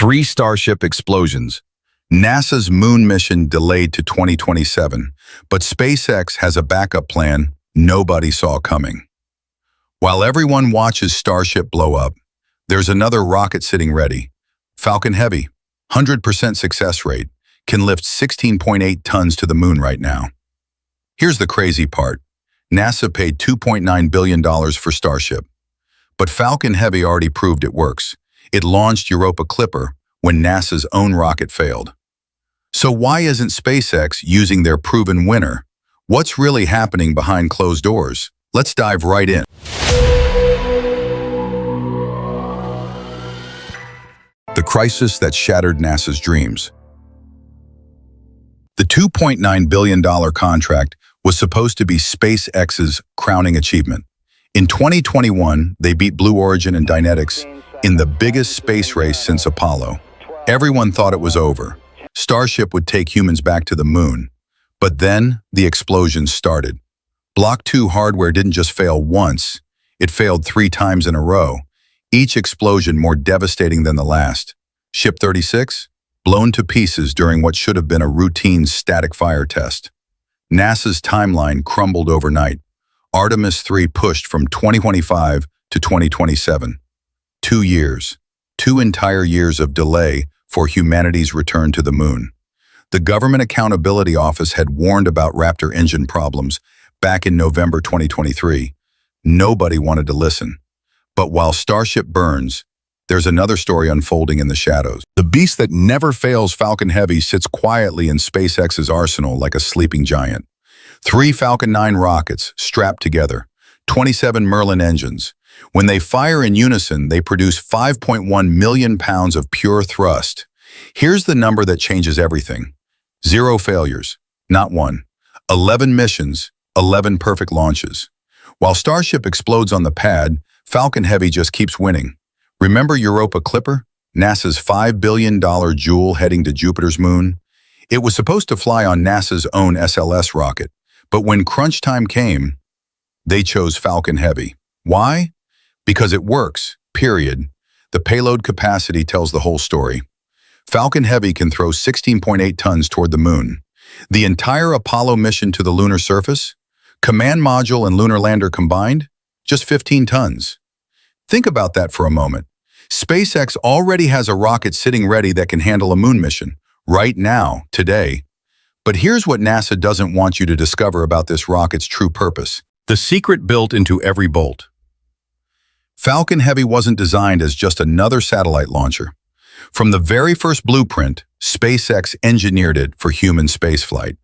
3 Starship explosions. NASA's moon mission delayed to 2027, but SpaceX has a backup plan nobody saw coming. While everyone watches Starship blow up, there's another rocket sitting ready. Falcon Heavy, 100% success rate, can lift 16.8 tons to the moon right now. Here's the crazy part. NASA paid $2.9 billion for Starship. But Falcon Heavy already proved it works. It launched Europa Clipper when NASA's own rocket failed. So why isn't SpaceX using their proven winner? What's really happening behind closed doors? Let's dive right in. The crisis that shattered NASA's dreams. The $2.9 billion contract was supposed to be SpaceX's crowning achievement. In 2021, they beat Blue Origin and Dynetics in the biggest space race since Apollo. Everyone thought it was over. Starship would take humans back to the moon. But then the explosion started. Block 2 hardware didn't just fail once, it failed 3 times in a row, each explosion more devastating than the last. Ship 36, blown to pieces during what should have been a routine static fire test. NASA's timeline crumbled overnight. Artemis 3 pushed from 2025 to 2027. 2 years. 2 entire years of delay for humanity's return to the moon. The Government Accountability Office had warned about Raptor engine problems back in November 2023. Nobody wanted to listen. But while Starship burns, there's another story unfolding in the shadows. The beast that never fails, Falcon Heavy, sits quietly in SpaceX's arsenal like a sleeping giant. 3 Falcon 9 rockets strapped together, 27 Merlin engines. When they fire in unison, they produce 5.1 million pounds of pure thrust. Here's the number that changes everything. 0 failures, not one. 11 missions, 11 perfect launches. While Starship explodes on the pad, Falcon Heavy just keeps winning. Remember Europa Clipper, NASA's $5 billion jewel heading to Jupiter's moon? It was supposed to fly on NASA's own SLS rocket, but when crunch time came, they chose Falcon Heavy. Why? Because it works, period. The payload capacity tells the whole story. Falcon Heavy can throw 16.8 tons toward the moon. The entire Apollo mission to the lunar surface, command module and lunar lander combined, just 15 tons. Think about that for a moment. SpaceX already has a rocket sitting ready that can handle a moon mission, right now, today. But here's what NASA doesn't want you to discover about this rocket's true purpose. The secret built into every bolt. Falcon Heavy wasn't designed as just another satellite launcher. From the very first blueprint, SpaceX engineered it for human spaceflight.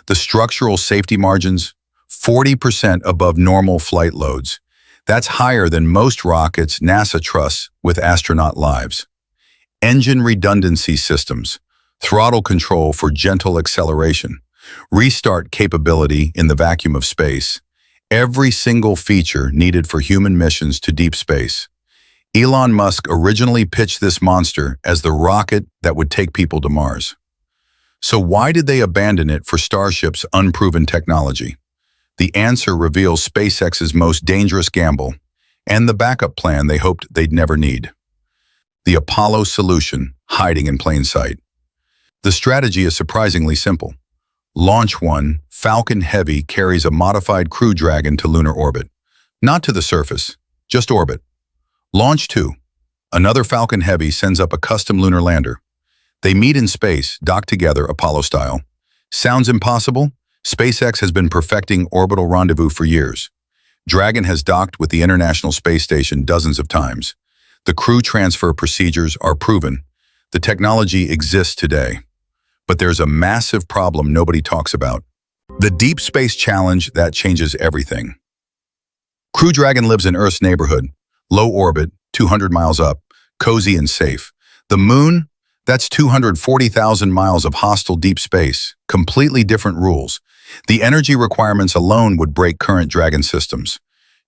The structural safety margins, 40% above normal flight loads. That's higher than most rockets NASA trusts with astronaut lives. Engine redundancy systems, throttle control for gentle acceleration, restart capability in the vacuum of space. Every single feature needed for human missions to deep space. Elon Musk originally pitched this monster as the rocket that would take people to Mars. So why did they abandon it for Starship's unproven technology? The answer reveals SpaceX's most dangerous gamble and the backup plan they hoped they'd never need. The Apollo solution, hiding in plain sight. The strategy is surprisingly simple. Launch 1, Falcon Heavy, carries a modified Crew Dragon to lunar orbit. Not to the surface, just orbit. Launch 2, another Falcon Heavy sends up a custom lunar lander. They meet in space, dock together Apollo style. Sounds impossible? SpaceX has been perfecting orbital rendezvous for years. Dragon has docked with the International Space Station dozens of times. The crew transfer procedures are proven. The technology exists today. But there's a massive problem nobody talks about. The deep space challenge that changes everything. Crew Dragon lives in Earth's neighborhood, low orbit, 200 miles up, cozy and safe. The moon, that's 240,000 miles of hostile deep space, completely different rules. The energy requirements alone would break current Dragon systems.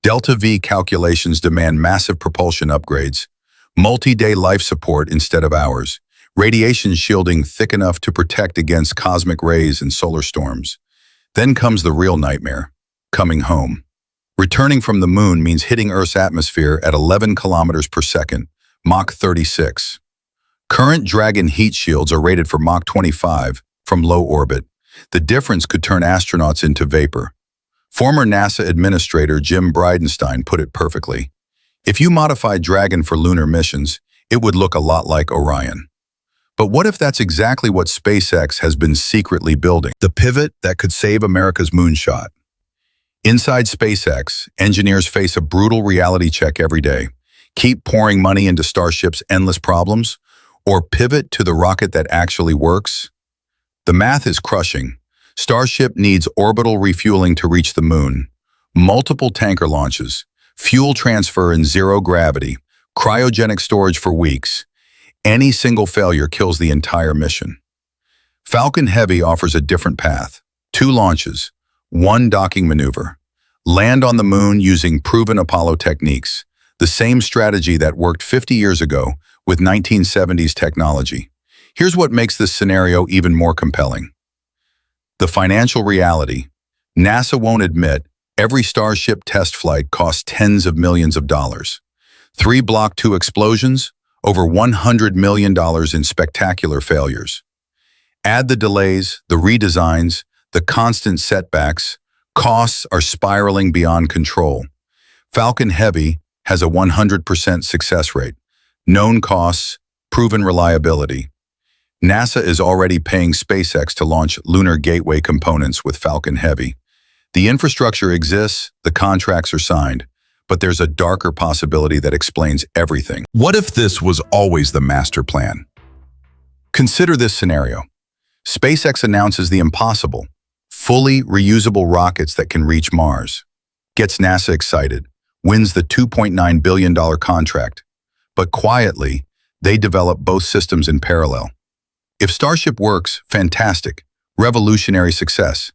Delta V calculations demand massive propulsion upgrades, multi-day life support instead of hours, radiation shielding thick enough to protect against cosmic rays and solar storms. Then comes the real nightmare, coming home. Returning from the moon means hitting Earth's atmosphere at 11 kilometers per second, Mach 36. Current Dragon heat shields are rated for Mach 25 from low orbit. The difference could turn astronauts into vapor. Former NASA Administrator Jim Bridenstine put it perfectly. If you modified Dragon for lunar missions, it would look a lot like Orion. But what if that's exactly what SpaceX has been secretly building? The pivot that could save America's moonshot. Inside SpaceX, engineers face a brutal reality check every day. Keep pouring money into Starship's endless problems, or pivot to the rocket that actually works? The math is crushing. Starship needs orbital refueling to reach the moon, multiple tanker launches, fuel transfer in zero gravity, cryogenic storage for weeks. Any single failure kills the entire mission. Falcon Heavy offers a different path. 2 launches, 1 docking maneuver. Land on the moon using proven Apollo techniques, the same strategy that worked 50 years ago with 1970s technology. Here's what makes this scenario even more compelling. The financial reality. NASA won't admit every Starship test flight cost tens of millions of dollars. 3 Block 2 explosions, over $100 million in spectacular failures. Add the delays, the redesigns, the constant setbacks. Costs are spiraling beyond control. Falcon Heavy has a 100% success rate. Known costs, proven reliability. NASA is already paying SpaceX to launch lunar gateway components with Falcon Heavy. The infrastructure exists, the contracts are signed, but there's a darker possibility that explains everything. What if this was always the master plan? Consider this scenario. SpaceX announces the impossible, fully reusable rockets that can reach Mars. Gets NASA excited, wins the $2.9 billion contract. But quietly, they develop both systems in parallel. If Starship works, fantastic, revolutionary success.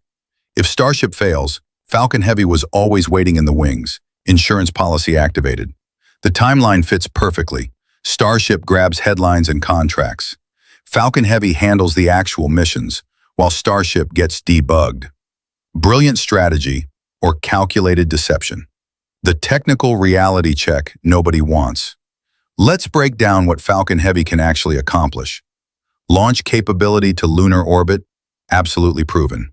If Starship fails, Falcon Heavy was always waiting in the wings, insurance policy activated. The timeline fits perfectly. Starship grabs headlines and contracts. Falcon Heavy handles the actual missions, while Starship gets debugged. Brilliant strategy or calculated deception. The technical reality check nobody wants. Let's break down what Falcon Heavy can actually accomplish. Launch capability to lunar orbit, absolutely proven.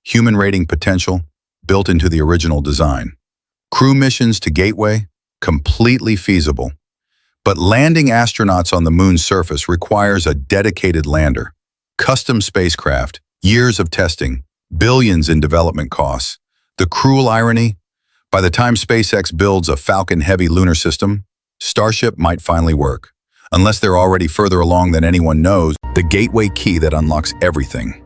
Human rating potential, built into the original design. Crew missions to Gateway, completely feasible. But landing astronauts on the moon's surface requires a dedicated lander. Custom spacecraft, years of testing, billions in development costs. The cruel irony? By the time SpaceX builds a Falcon Heavy lunar system, Starship might finally work. Unless they're already further along than anyone knows, the gateway key that unlocks everything.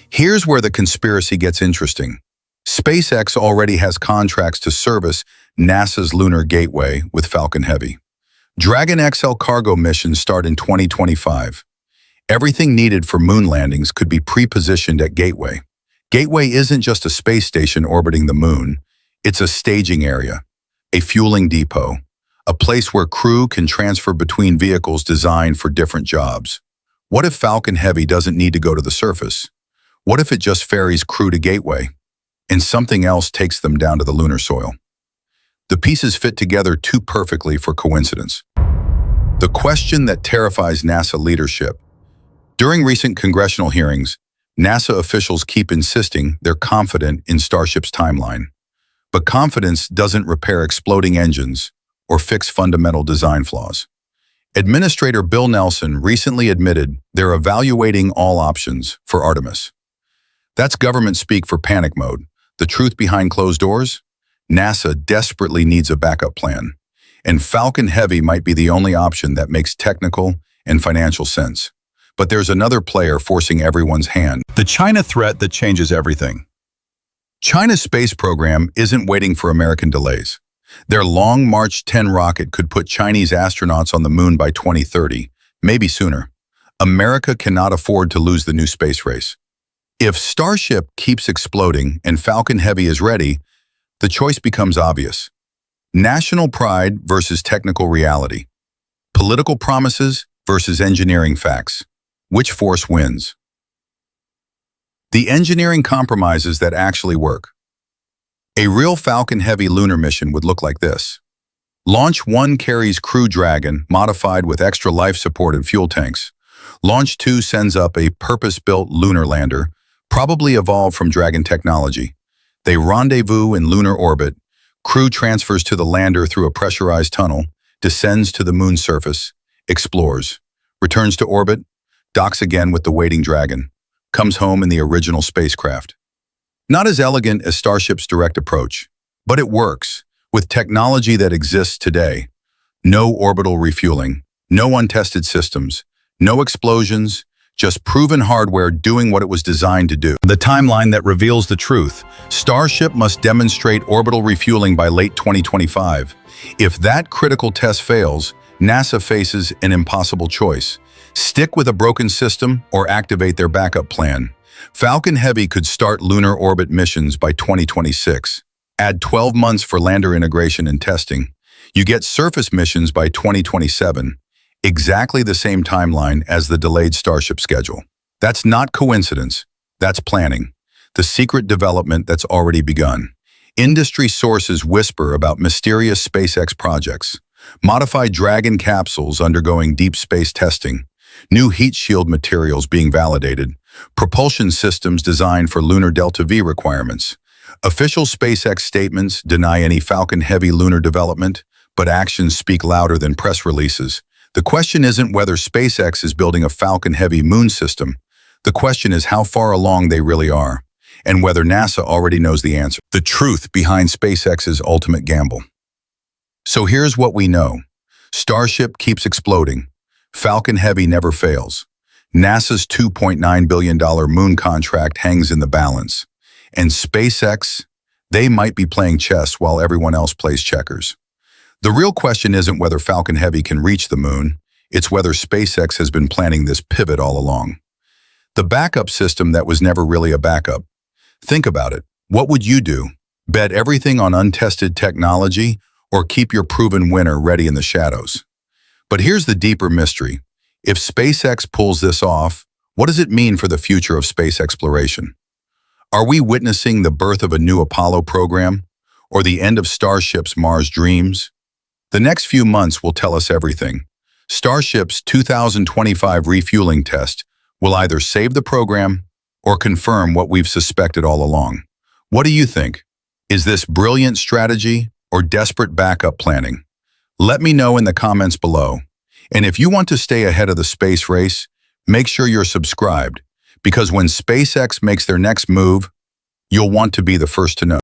Here's where the conspiracy gets interesting. SpaceX already has contracts to service NASA's lunar gateway with Falcon Heavy. Dragon XL cargo missions start in 2025. Everything needed for moon landings could be pre-positioned at Gateway. Gateway isn't just a space station orbiting the moon. It's a staging area, a fueling depot, a place where crew can transfer between vehicles designed for different jobs. What if Falcon Heavy doesn't need to go to the surface? What if it just ferries crew to Gateway, and something else takes them down to the lunar soil? The pieces fit together too perfectly for coincidence. The question that terrifies NASA leadership. During recent congressional hearings, NASA officials keep insisting they're confident in Starship's timeline. But confidence doesn't repair exploding engines or fix fundamental design flaws. Administrator Bill Nelson recently admitted they're evaluating all options for Artemis. That's government speak for panic mode. The truth behind closed doors? NASA desperately needs a backup plan, and Falcon Heavy might be the only option that makes technical and financial sense. But there's another player forcing everyone's hand. The China threat that changes everything. China's space program isn't waiting for American delays. Their Long March 10 rocket could put Chinese astronauts on the moon by 2030, maybe sooner. America cannot afford to lose the new space race. If Starship keeps exploding and Falcon Heavy is ready, the choice becomes obvious. National pride versus technical reality. Political promises versus engineering facts. Which force wins? The engineering compromises that actually work. A real Falcon Heavy lunar mission would look like this. Launch 1 carries Crew Dragon, modified with extra life support and fuel tanks. Launch 2 sends up a purpose-built lunar lander, probably evolved from Dragon technology. They rendezvous in lunar orbit, crew transfers to the lander through a pressurized tunnel, descends to the moon's surface, explores, returns to orbit, docks again with the waiting Dragon, comes home in the original spacecraft. Not as elegant as Starship's direct approach, but it works, with technology that exists today. No orbital refueling, no untested systems, no explosions, just proven hardware doing what it was designed to do. The timeline that reveals the truth. Starship must demonstrate orbital refueling by late 2025. If that critical test fails, NASA faces an impossible choice. Stick with a broken system or activate their backup plan. Falcon Heavy could start lunar orbit missions by 2026. Add 12 months for lander integration and testing. You get surface missions by 2027. Exactly the same timeline as the delayed Starship schedule. That's not coincidence. That's planning. The secret development that's already begun. Industry sources whisper about mysterious SpaceX projects. Modified Dragon capsules undergoing deep space testing. New heat shield materials being validated. Propulsion systems designed for lunar Delta V requirements. Official SpaceX statements deny any Falcon Heavy lunar development, but actions speak louder than press releases. The question isn't whether SpaceX is building a Falcon Heavy moon system. The question is how far along they really are, and whether NASA already knows the answer. The truth behind SpaceX's ultimate gamble. So here's what we know. Starship keeps exploding. Falcon Heavy never fails. NASA's $2.9 billion moon contract hangs in the balance. And SpaceX, they might be playing chess while everyone else plays checkers. The real question isn't whether Falcon Heavy can reach the moon, it's whether SpaceX has been planning this pivot all along. The backup system that was never really a backup. Think about it. What would you do? Bet everything on untested technology or keep your proven winner ready in the shadows? But here's the deeper mystery. If SpaceX pulls this off, what does it mean for the future of space exploration? Are we witnessing the birth of a new Apollo program or the end of Starship's Mars dreams? The next few months will tell us everything. Starship's 2025 refueling test will either save the program or confirm what we've suspected all along. What do you think? Is this brilliant strategy or desperate backup planning? Let me know in the comments below. And if you want to stay ahead of the space race, make sure you're subscribed, because when SpaceX makes their next move, you'll want to be the first to know.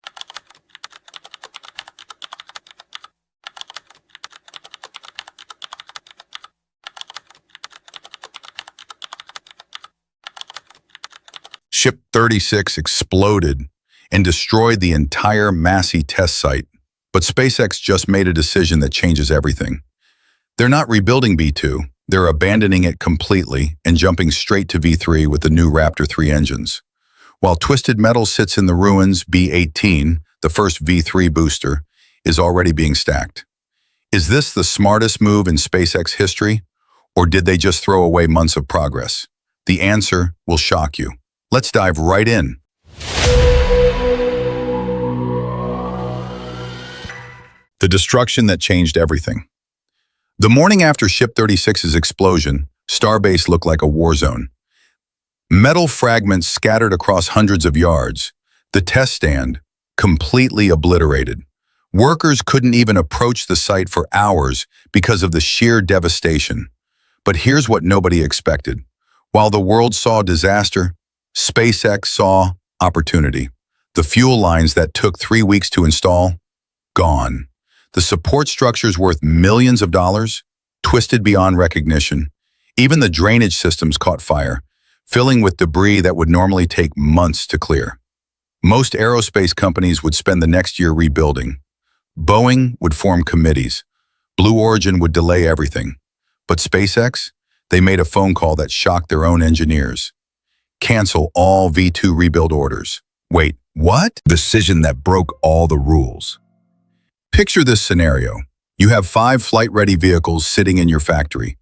Ship 36 exploded and destroyed the entire Massey test site. But SpaceX just made a decision that changes everything. They're not rebuilding B2, they're abandoning it completely and jumping straight to V3 with the new Raptor 3 engines. While Twisted Metal sits in the ruins, B18, the first V3 booster, is already being stacked. Is this the smartest move in SpaceX history, or did they just throw away months of progress? The answer will shock you. Let's dive right in. The destruction that changed everything. The morning after Ship 36's explosion, Starbase looked like a war zone. Metal fragments scattered across hundreds of yards. The test stand, completely obliterated. Workers couldn't even approach the site for hours because of the sheer devastation. But here's what nobody expected. While the world saw disaster, SpaceX saw opportunity. The fuel lines that took 3 weeks to install, gone. The support structures worth millions of dollars, twisted beyond recognition. Even the drainage systems caught fire, filling with debris that would normally take months to clear. Most aerospace companies would spend the next year rebuilding. Boeing would form committees. Blue Origin would delay everything. But SpaceX, they made a phone call that shocked their own engineers. Cancel all V2 rebuild orders. Wait, what? Decision that broke all the rules. Picture this scenario. You have 5 flight-ready vehicles sitting in your factory.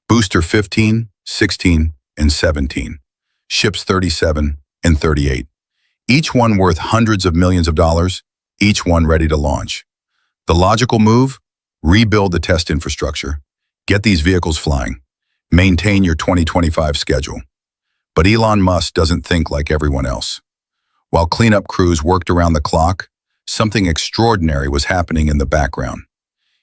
Booster 15, 16, and 17. Ships 37 and 38. Each one worth hundreds of millions of dollars, each one ready to launch. The logical move? Rebuild the test infrastructure. Get these vehicles flying. Maintain your 2025 schedule. But Elon Musk doesn't think like everyone else. While cleanup crews worked around the clock, something extraordinary was happening in the background.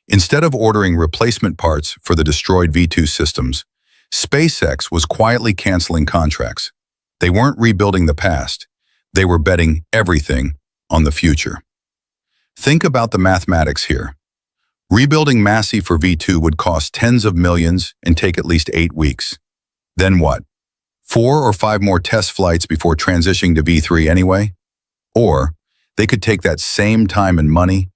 Instead of ordering replacement parts for the destroyed V2 systems, SpaceX was quietly canceling contracts. They weren't rebuilding the past. They were betting everything on the future. Think about the mathematics here. Rebuilding Massey for V2 would cost tens of millions and take at least 8 weeks. Then what? 4 or 5 more test flights before transitioning to V3 anyway? Or they could take that same time and money